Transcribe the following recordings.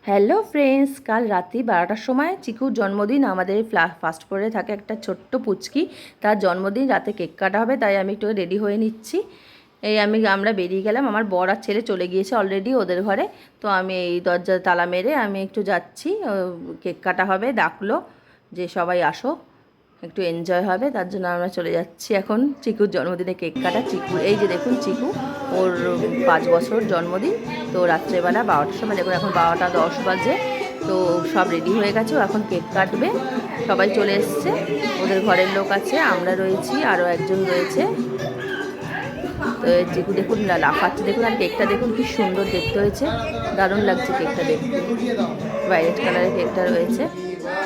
Hello friends, কাল রাত্রি 12টার সময় চিকুর জন্মদিন। আমাদের ফার্স্ট ফ্লোরে থাকে একটা ছোট্ট পুচকি, তার জন্মদিন। রাতে কেক কাটা হবে, তাই আমি একটু রেডি হয়ে নিচ্ছি। আমরা বেরিয়ে গেলাম। আমার বর আর ছেলে চলে গিয়েছে অলরেডি ওদের ঘরে। তো আমি এই দরজা তালা মেরে আমি একটু যাচ্ছি। কেক কাটা হবে, ডাকলো যে সবাই আসো, একটু এনজয় হবে, তার জন্য আমরা চলে যাচ্ছি এখন চিকুর জন্মদিনে কেক কাটা। চিকুর এই যে দেখুন, চিকু ওর 5 বছর জন্মদিন। তো রাত্রেবেলা 12টার সময়, দেখুন এখন 12টা 10 বাজে। তো সব রেডি হয়ে গেছে, ও এখন কেক কাটবে। সবাই চলে এসছে, ওদের ঘরের লোক আছে, আমরা রয়েছি, আরও একজন রয়েছে। তো চিকু দেখুন লাফাচ্ছে, দেখুন। আর কেকটা দেখুন কি সুন্দর দেখতে হয়েছে, দারুণ লাগছে কেকটা দেখতে। ভায়োলেট কালারের কেকটা রয়েছে।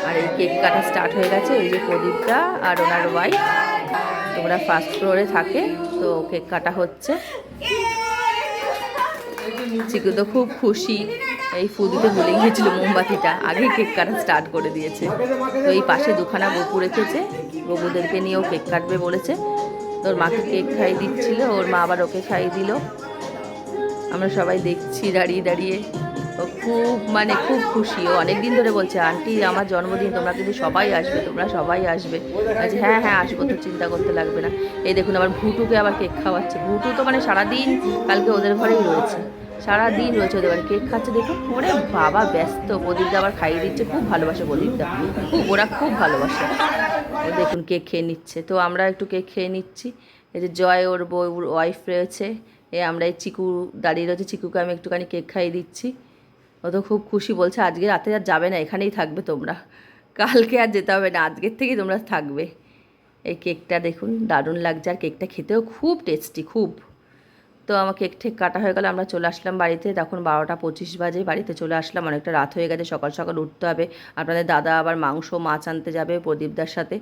আর এই কেক কাটা স্টার্ট হয়ে গেছে। এই যে প্রদীপটা আর ওনার ওয়াইফ, তোমরা ফার্স্ট ফ্লোরে থাকে। তো কেক কাটা হচ্ছে। চিকু তো খুব খুশি, এই ফু দিতে ভুলে গিয়েছিল মোমবাতিটা, আগেই কেক কাটা স্টার্ট করে দিয়েছে। তো এই পাশে দুখানা বপু রেখেছে, বপুদেরকে নিয়েও কেক কাটবে বলেছে। তোর মাকে কেক খাইয়ে দিচ্ছিল, ওর মা আবার ওকে খাইয়ে দিল। আমরা সবাই দেখছি দাঁড়িয়ে দাঁড়িয়ে। ও খুব খুশি। ও অনেক দিন ধরে বলছে, আন্টি আমার জন্মদিন, তোমরা কিন্তু সবাই আসবে, তোমরা সবাই আসবে। আচ্ছা হ্যাঁ হ্যাঁ আসবো, তো চিন্তা করতে লাগবে না। এই দেখুন আবার ভুটুকে আবার কেক খাওয়াচ্ছে। ভুটু তো মানে সারাদিন কালকে ওদের ঘরেই রয়েছে, সারাদিন রয়েছে ওদের ঘরে, কেক খাচ্ছে দেখুন। ওরে বাবা ব্যস্ত। প্রদীপদা আবার খাইয়ে দিচ্ছে, খুব ভালোবাসে প্রদীপদা, ওরা খুব ভালোবাসে। ও দেখুন কেক খেয়ে নিচ্ছে। তো আমরা একটু কেক খেয়ে নিচ্ছি। এই যে জয় ওর বউ ওয়াইফ রয়েছে, আমরা এই চিকু দাঁড়িয়ে রয়েছে, চিকুকে আমি একটুখানি কেক খাইয়ে দিচ্ছি। ও তো খুব খুশি, বলছে আজকে রাতে আর যাবে না, এখানেই থাকবে তোমরা, কালকে আর যেতে হবে না, আজকের থেকেই তোমরা থাকবে। এই কেকটা দেখুন দারুণ লাগছে, আর কেকটা খেতেও খুব টেস্টি, খুব। তো আমার কেক ঠেক কাটা হয়ে গেল, আমরা চলে আসলাম বাড়িতে। তখন 12টা 25 বাজে, বাড়িতে চলে আসলাম। অনেকটা রাত হয়ে গেছে, সকাল সকাল উঠতে হবে। আপনাদের দাদা আবার মাছ আনতে যাবে প্রদীপদার সাথে।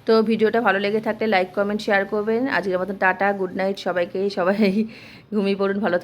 তো ভিডিওটা ভালো লেগে থাকলে লাইক কমেন্ট শেয়ার করবেন। আজকের মতন টাটা, গুড নাইট সবাইকে। সবাই ঘুমিয়ে পড়ুন, ভালো থাকবেন।